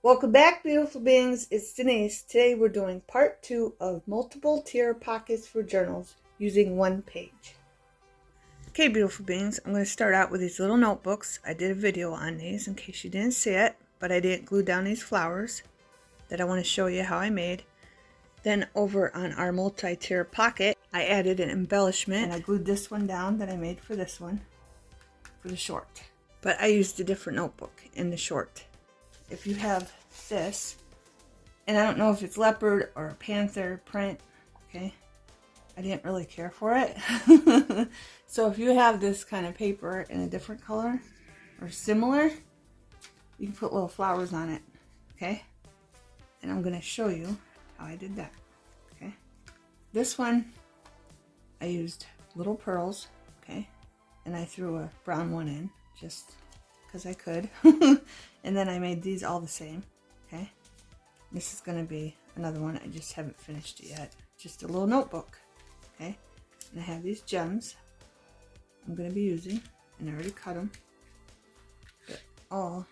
Welcome back, beautiful beings. It's Denise. Today we're doing part 2 of multiple tier pockets for journals using one page. Okay, beautiful beings, I'm going to start out with these little notebooks. I did a video on these in case you didn't see it, but I didn't glue down these flowers that I want to show you how I made. Then over on our multi-tier pocket, I added an embellishment and I glued this one down that I made for this one, for the short. But I used a different notebook in the short. If you have this, and I don't know if it's leopard or a panther print, okay, I didn't really care for it. So if you have this kind of paper in a different color or similar, you can put little flowers on it, okay? And I'm going to show you how I did that, okay? This one, I used little pearls, okay? And I threw a brown one in, just because I could. And then I made these all the same, okay? This is going to be another one. I just haven't finished it yet. Just a little notebook, okay? And I have these gems I'm going to be using, and I already cut them. But all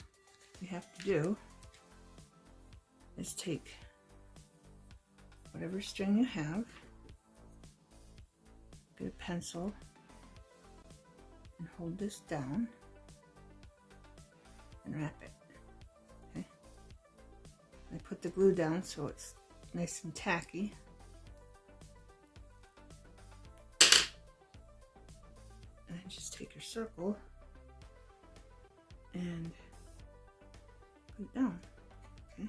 you have to do is take whatever string you have, get a pencil, and hold this down and wrap it. Okay. I put the glue down so it's nice and tacky. And then just take your circle and put it down. Okay.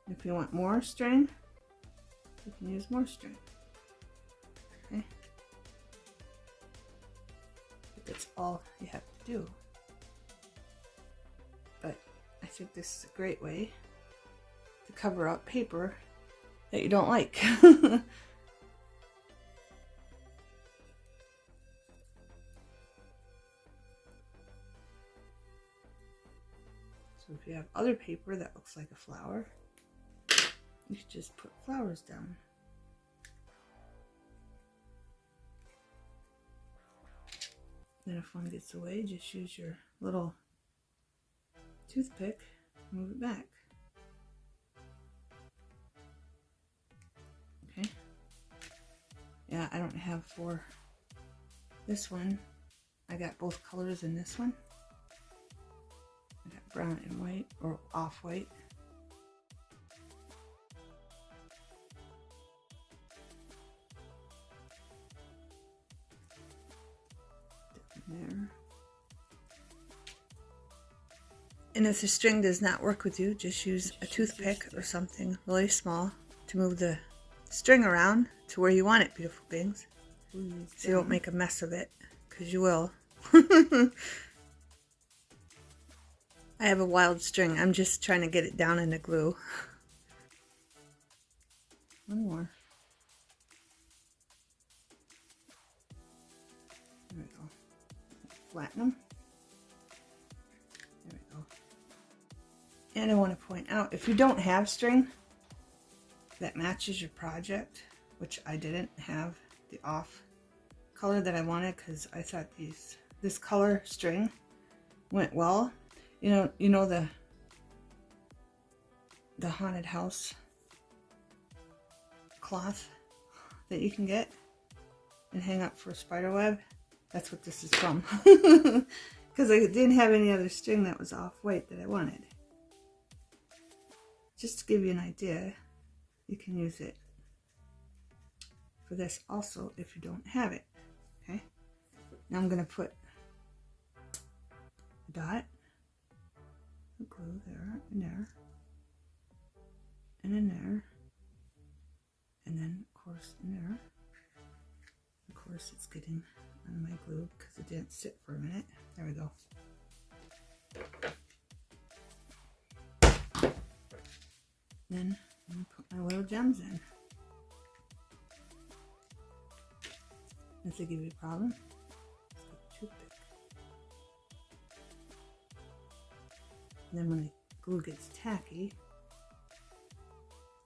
And if you want more string, you can use more string. Okay. But that's all you have to do. But I think this is a great way to cover up paper that you don't like. So if you have other paper that looks like a flower, you should just put flowers down. Then if one gets away, just use your little toothpick, move it back. Okay. Yeah, I don't have for this one. I got both colors in this one. I got brown and white, or off-white. There. And if the string does not work with you, just use a toothpick or something really small to move the string around to where you want it, beautiful beings. So you don't make a mess of it, because you will. I have a wild string. I'm just trying to get it down in the glue. One more. There we go. Flatten them. There we go. And I want to point out, if you don't have string that matches your project, which I didn't have the off color that I wanted because I thought this color string went well. You know the haunted house cloth that you can get and hang up for a spider web? That's what this is from. Because I didn't have any other string that was off-white that I wanted. Just to give you an idea, you can use it for this also if you don't have it. Okay. Now I'm going to put a dot, a glue there, and there, and in there, and then of course in there. Of course it's getting on my glue because it didn't sit for a minute. There we go. Then I'm going to put my little gems in. If they give you a problem, let's get a toothpick. And then when the glue gets tacky,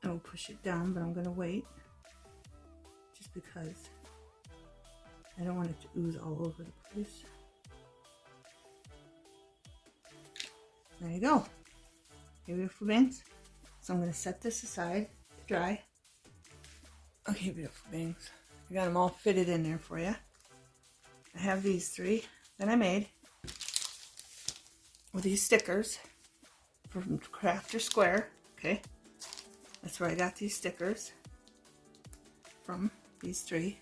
I will push it down, but I'm going to wait just because I don't want it to ooze all over the place. There you go. Okay, beautiful beings. So I'm going to set this aside to dry. Okay, beautiful beings. I got them all fitted in there for you. I have these 3 that I made with these stickers from Crafter Square. Okay, that's where I got these stickers from, these 3.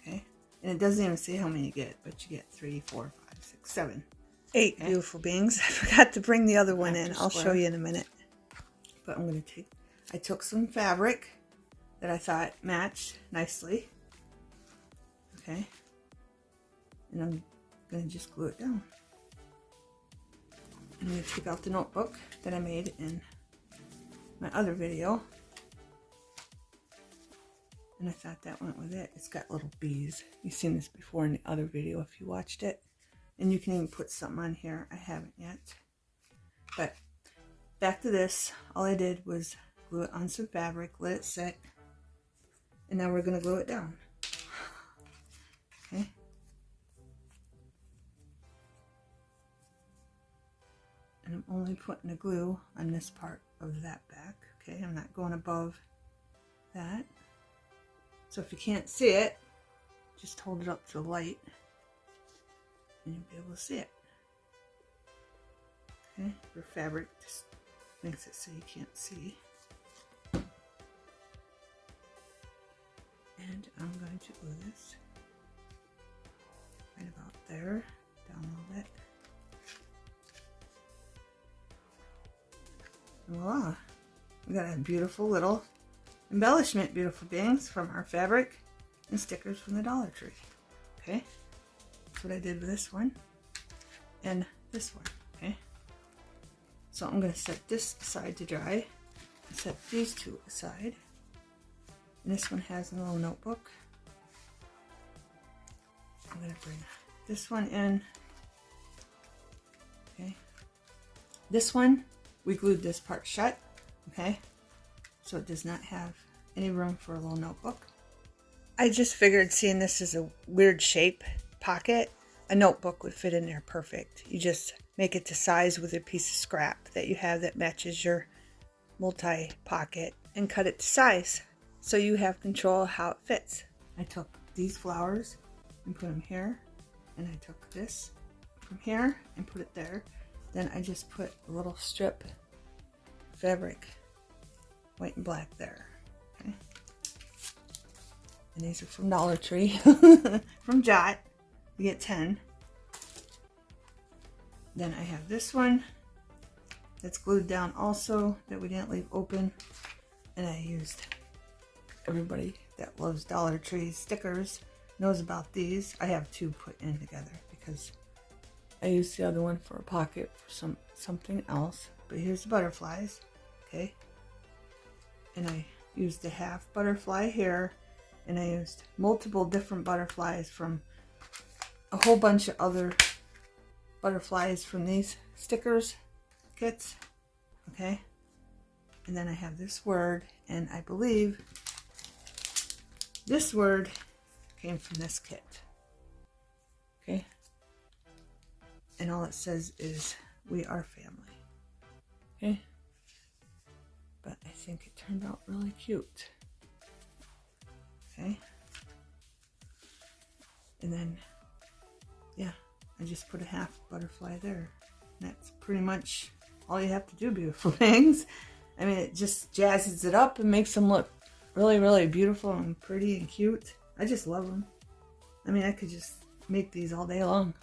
Okay, and it doesn't even say how many you get, but you get 3, 4, 5, 6, 7, 8 okay. Beautiful beings. I forgot to bring the other one in. I'll show you in a minute. But I'm going to I took some fabric that I thought matched nicely. Okay, and I'm going to just glue it down. I'm going to take out the notebook that I made in my other video. And I thought that went with it. It's got little bees. You've seen this before in the other video if you watched it. And you can even put something on here. I haven't yet. But back to this. All I did was glue it on some fabric, let it set. And now we're going to glue it down. Okay. And I'm only putting the glue on this part of that back. Okay, I'm not going above that. So if you can't see it, just hold it up to the light and you'll be able to see it. Okay, your fabric just makes it so you can't see. And I'm going to glue this right about there, down a little bit. And voila, we got a beautiful little embellishment, beautiful beings, from our fabric and stickers from the Dollar Tree. Okay, that's what I did with this one and this one. Okay, so I'm going to set this aside to dry and set these 2 aside. And this one has a little notebook. I'm going to bring this one in. Okay, this one we glued this part shut. Okay, so it does not have any room for a little notebook. I just figured, seeing this as a weird shape pocket, a notebook would fit in there perfect. You just make it to size with a piece of scrap that you have that matches your multi-pocket and cut it to size so you have control of how it fits. I took these flowers and put them here, and I took this from here and put it there. Then I just put a little strip fabric, white and black, there. Okay, and these are from Dollar Tree, from Jot. You get 10. Then I have this one that's glued down also, that we didn't leave open, and I used, everybody that loves Dollar Tree stickers knows about these. I have 2 put in together because I used the other one for a pocket for something else. But here's the butterflies. Okay, and I used a half butterfly here, and I used multiple different butterflies from a whole bunch of other butterflies from these stickers kits. Okay, and then I have this word, and I believe this word came from this kit. Okay, and all it says is, "We are family." Okay, but I think it turned out really cute. Okay, and then, yeah, I just put a half butterfly there. And that's pretty much all you have to do, beautiful things. I mean, it just jazzes it up and makes them look really, really beautiful and pretty and cute. I just love them. I mean, I could just make these all day long.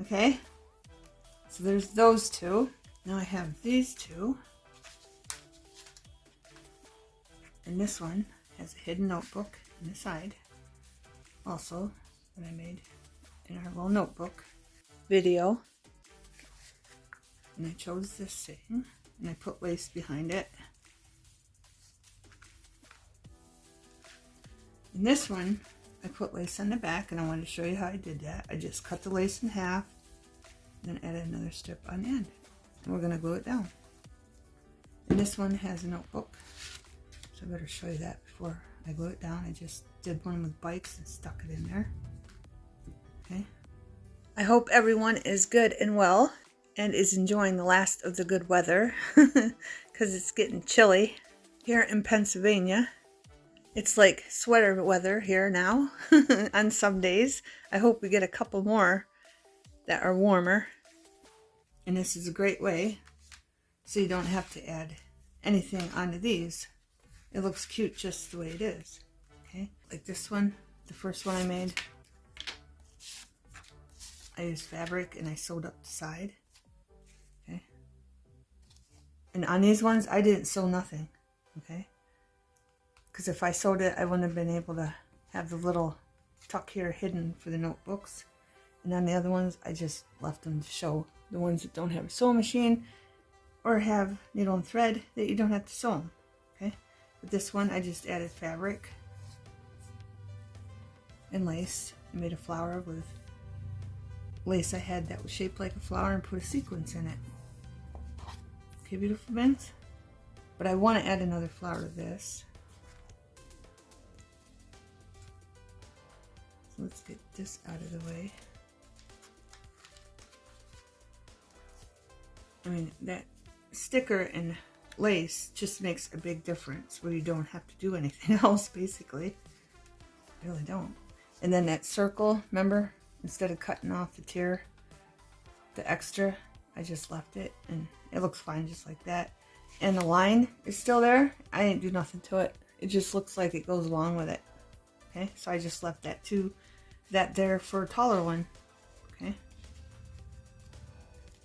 Okay, so there's those 2. Now I have these 2. And this one has a hidden notebook on the side. Also, that I made in our little notebook video. And I chose this thing, and I put lace behind it. And this one, I put lace on the back, and I wanted to show you how I did that. I just cut the lace in half, and then added another strip on the end. And we're going to glue it down. And this one has a notebook, so I better show you that before I glue it down. I just did one with bikes and stuck it in there. Okay. I hope everyone is good and well. and is enjoying the last of the good weather because it's getting chilly here in Pennsylvania. It's like sweater weather here now on some days. I hope we get a couple more that are warmer. And this is a great way so you don't have to add anything onto these. It looks cute just the way it is. Okay, like this one, the first one I made. I used fabric and I sewed up the side. Okay. And on these ones, I didn't sew nothing. Okay. Because if I sewed it, I wouldn't have been able to have the little tuck here hidden for the notebooks. And on the other ones, I just left them to show the ones that don't have a sewing machine or have needle and thread that you don't have to sew them. Okay. But this one, I just added fabric and lace. I made a flower with lace I had that was shaped like a flower and put a sequence in it. Okay, beautiful bins. But I want to add another flower to this. So let's get this out of the way. I mean, that sticker and lace just makes a big difference where you don't have to do anything else, basically. You really don't. And then that circle, remember? Instead of cutting off the tear, the extra, I just left it and it looks fine just like that. And the line is still there. I didn't do nothing to it. It just looks like it goes along with it. Okay, so I just left that too, that there for a taller one. Okay.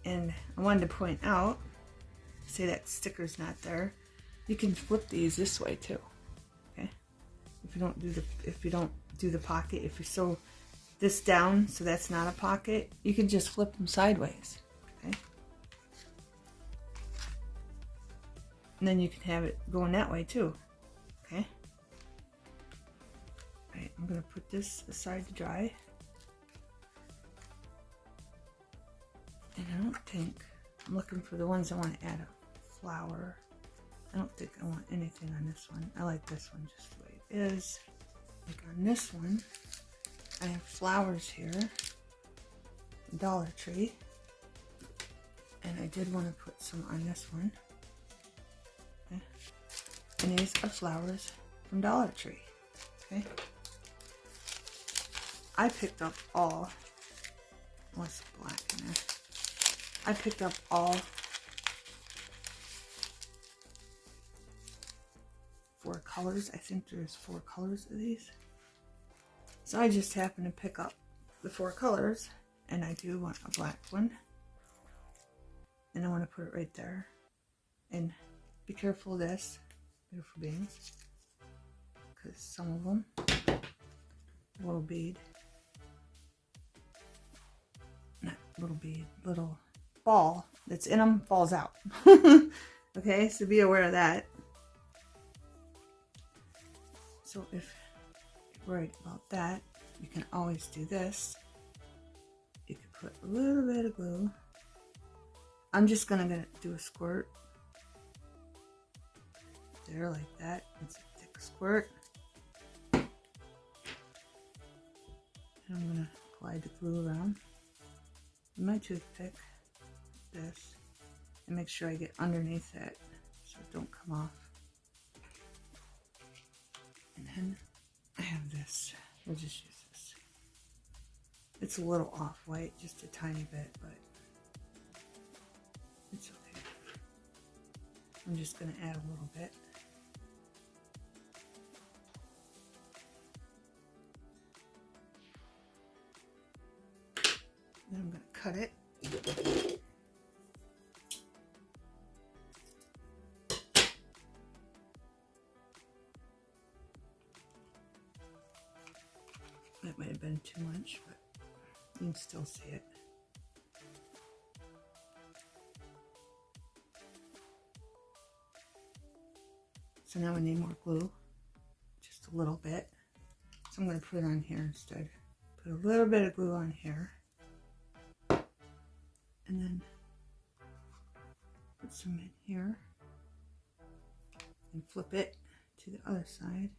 And I wanted to point out, say that sticker's not there. You can flip these this way too. Okay. If you don't do the pocket, if you sew this down so that's not a pocket, you can just flip them sideways. Okay. And then you can have it going that way too. Okay. Alright, I'm gonna put this aside to dry. And I don't think, I'm looking for the ones I want to add a flower. I don't think I want anything on this one. I like this one just the way it is. Like on this one, I have flowers here, Dollar Tree, and I did want to put some on this one. Okay. And these are flowers from Dollar Tree. Okay. I picked up all, what's black in there? I picked up all 4 colors. I think there's 4 colors of these. So I just happened to pick up the 4 colors, and I do want a black one. And I want to put it right there. And be careful of this, beautiful beans, because some of them, little bead, not little bead, little ball that's in them falls out. Okay, so be aware of that. So if worried about that, you can always do this. You can put a little bit of glue. I'm just gonna do a squirt there like that. It's a thick squirt. And I'm gonna apply the glue around with my toothpick, this, and make sure I get underneath that so it don't come off. And then I have this. We'll just use this. It's a little off-white, just a tiny bit, but it's okay. I'm just going to add a little bit. Then I'm going to cut it. That might have been too much, but you can still see it. So now I need more glue, just a little bit. So I'm going to put it on here instead. Put a little bit of glue on here. And then put some in here. And flip it to the other side.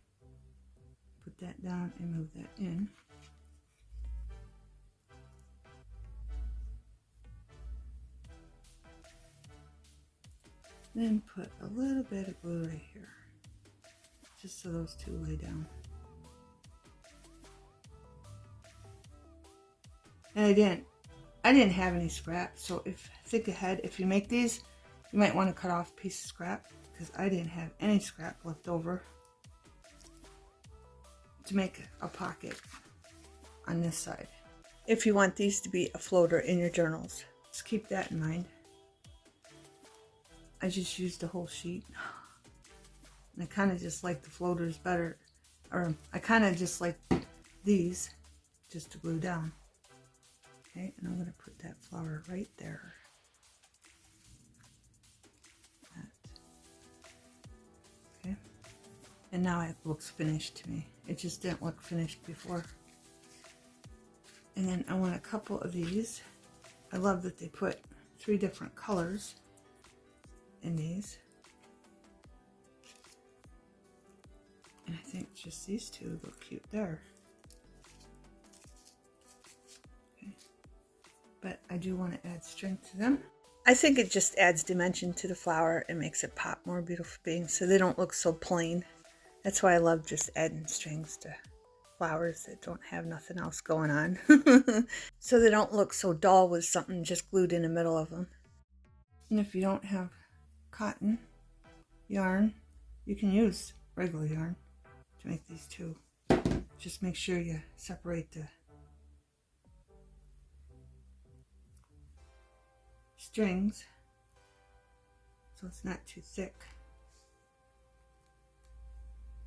Put that down and move that in. Then put a little bit of glue right here, just so those two lay down. And I didn't have any scrap, so think ahead. If you make these, you might want to cut off a piece of scrap, because I didn't have any scrap left over to make a pocket on this side. If you want these to be a floater in your journals, just keep that in mind. I just used the whole sheet, and I kind of just like the floaters better, or I kind of just like these just to glue down. Okay, and I'm going to put that flower right there. Okay, and now it looks finished to me. It just didn't look finished before. And then I want a couple of these. I love that they put 3 different colors in these. And I think just these 2 look cute there. But I do want to add strength to them. I think it just adds dimension to the flower and makes it pop more, beautiful beings, so they don't look so plain. That's why I love just adding strings to flowers that don't have nothing else going on. So they don't look so dull with something just glued in the middle of them. And if you don't have cotton yarn, you can use regular yarn to make these too. Just make sure you separate the strings so it's not too thick.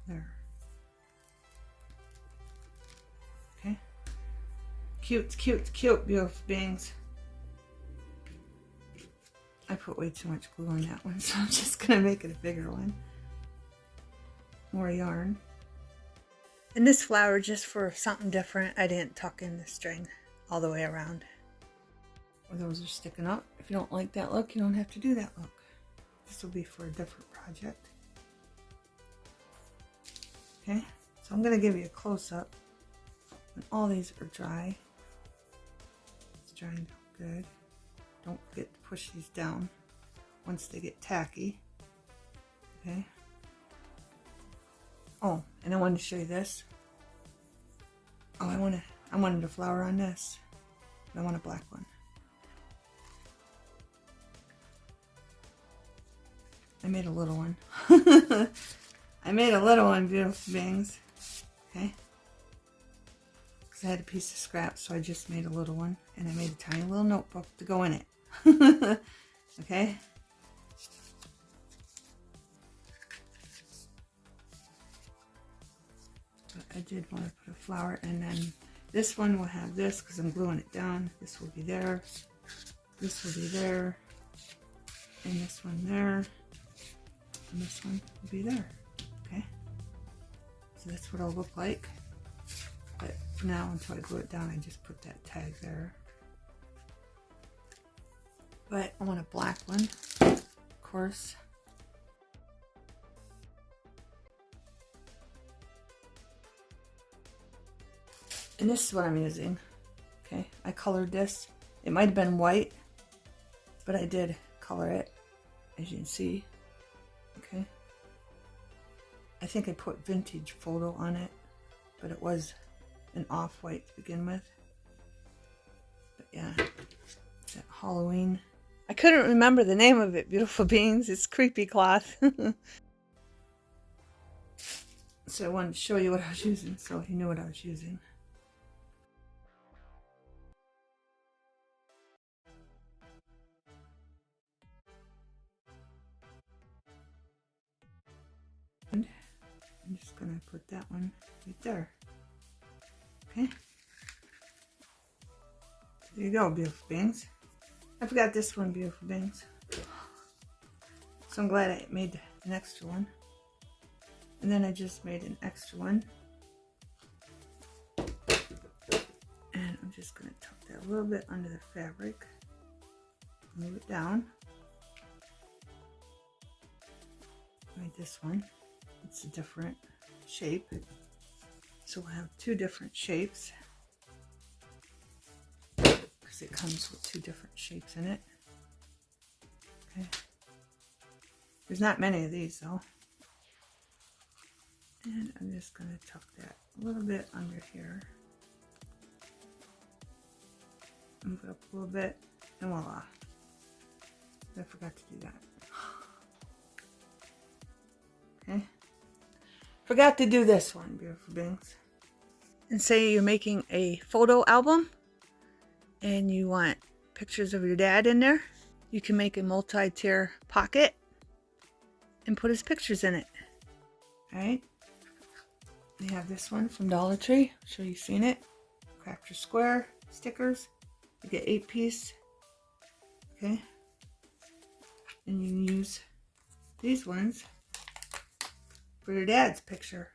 There. Okay. Cute, cute, cute, beautiful beings. I put way too much glue on that one, so I'm just gonna make it a bigger one. More yarn. And this flower, just for something different, I didn't tuck in the string all the way around. Or those are sticking up. If you don't like that look, you don't have to do that look. This will be for a different project. Okay, so I'm going to give you a close-up when all these are dry. It's drying good. Don't forget to push these down once they get tacky. Okay. Oh, and I wanted to show you this. Oh, I wanted a flower on this. I want a black one. I made a little one. I made a little one, beautiful beings. Okay. Because I had a piece of scrap, so I just made a little one. And I made a tiny little notebook to go in it. Okay. But I did want to put a flower, and then this one will have this because I'm gluing it down. This will be there. This will be there. And this one there. And this one will be there. Okay. So that's what it'll look like. But for now, until I glue it down, I just put that tag there. But I want a black one, of course. And this is what I'm using. Okay, I colored this. It might have been white, but I did color it, as you can see. Okay. I think I put vintage photo on it, but it was an off-white to begin with. But yeah, that Halloween. I couldn't remember the name of it, beautiful beings. It's creepy cloth. So I wanted to show you what I was using, so you knew what I was using. And I'm just going to put that one right there. Okay. There you go, beautiful beings. I forgot this one, beautiful beings. So I'm glad I made an extra one. And then I just made an extra one. And I'm just going to tuck that a little bit under the fabric. Move it down. Made this one. It's a different shape. So we'll have 2 different shapes. Because it comes with 2 different shapes in it. Okay. There's not many of these though. And I'm just going to tuck that a little bit under here. Move it up a little bit, and voila. I forgot to do that. Okay. Forgot to do this one, beautiful beings. And say you're making a photo album and you want pictures of your dad in there. You can make a multi-tier pocket and put his pictures in it. Alright. We have this one from Dollar Tree. I'm sure you've seen it. Craft your square stickers. You get 8-piece. Okay. And you can use these ones for your dad's picture.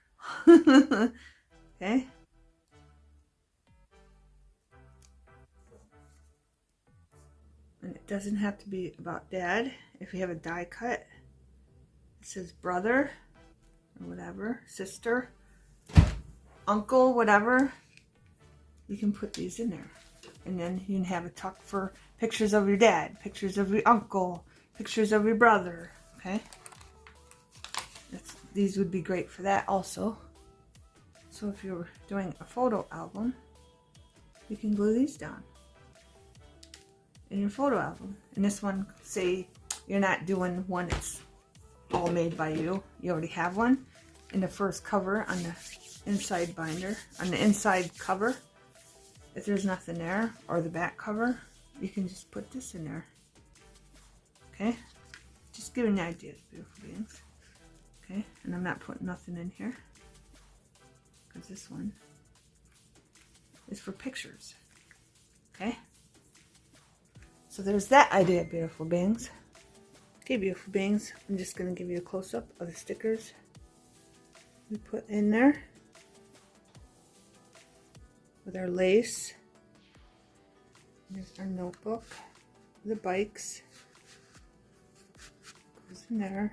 Okay. And it doesn't have to be about dad. If you have a die cut, it says brother or whatever, sister, uncle, whatever. You can put these in there. And then you can have a tuck for pictures of your dad, pictures of your uncle, pictures of your brother. Okay. These would be great for that also. So if you're doing a photo album, you can glue these down in your photo album. And this one, say you're not doing one that's all made by you. You already have one. In the first cover on the inside binder, on the inside cover, if there's nothing there, or the back cover, you can just put this in there. Okay? Just give an idea, beautiful beings. Okay? And I'm not putting nothing in here, because this one is for pictures. Okay? So there's that idea, beautiful beings. Okay, beautiful beings, I'm just going to give you a close-up of the stickers we put in there with our lace. There's our notebook, the bikes, goes in there,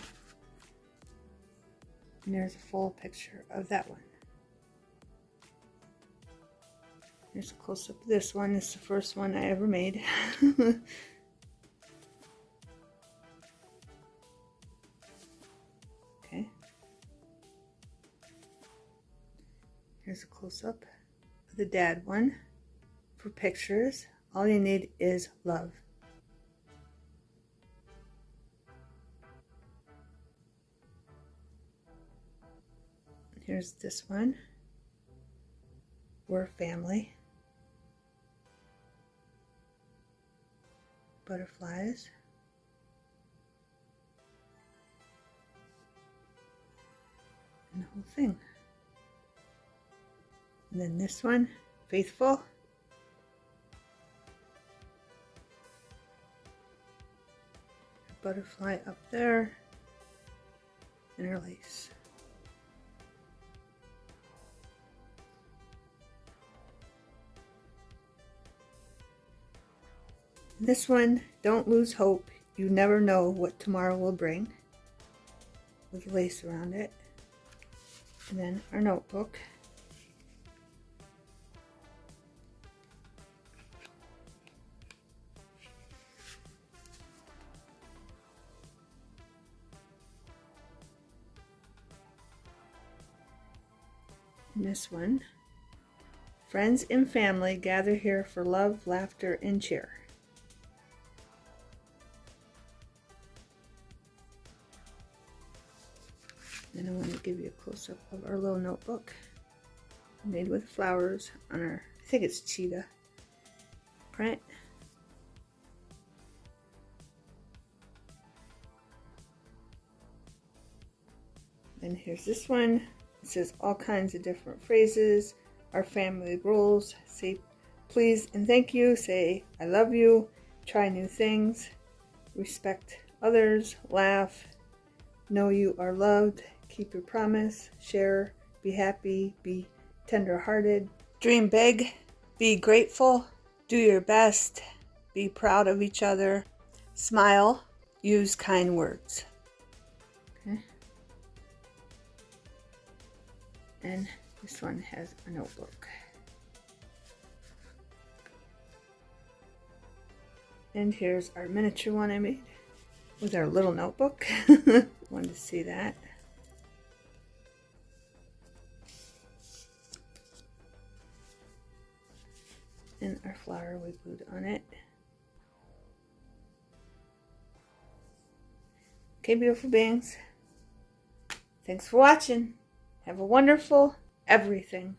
and there's a full picture of that one. Here's a close-up of this one. This is the first one I ever made. Okay. Here's a close-up of the dad one for pictures. All you need is love. Here's this one. We're family. Butterflies. And the whole thing. And then this one, faithful. Butterfly up there. And her lace. This one, don't lose hope. You never know what tomorrow will bring. With lace around it. And then our notebook. And this one. Friends and family gather here for love, laughter, and cheer. Then I want to give you a close-up of our little notebook. Made with flowers on our, I think it's cheetah print. Then here's this one. It says all kinds of different phrases. Our family rules. Say please and thank you. Say I love you. Try new things. Respect others. Laugh. Know you are loved. Keep your promise. Share. Be happy. Be tender-hearted. Dream big. Be grateful. Do your best. Be proud of each other. Smile. Use kind words. Okay. And this one has a notebook. And here's our miniature one I made. with our little notebook. Wanted to see that. And our flower we glued on it. Okay, beautiful beings. Thanks for watching. Have a wonderful everything.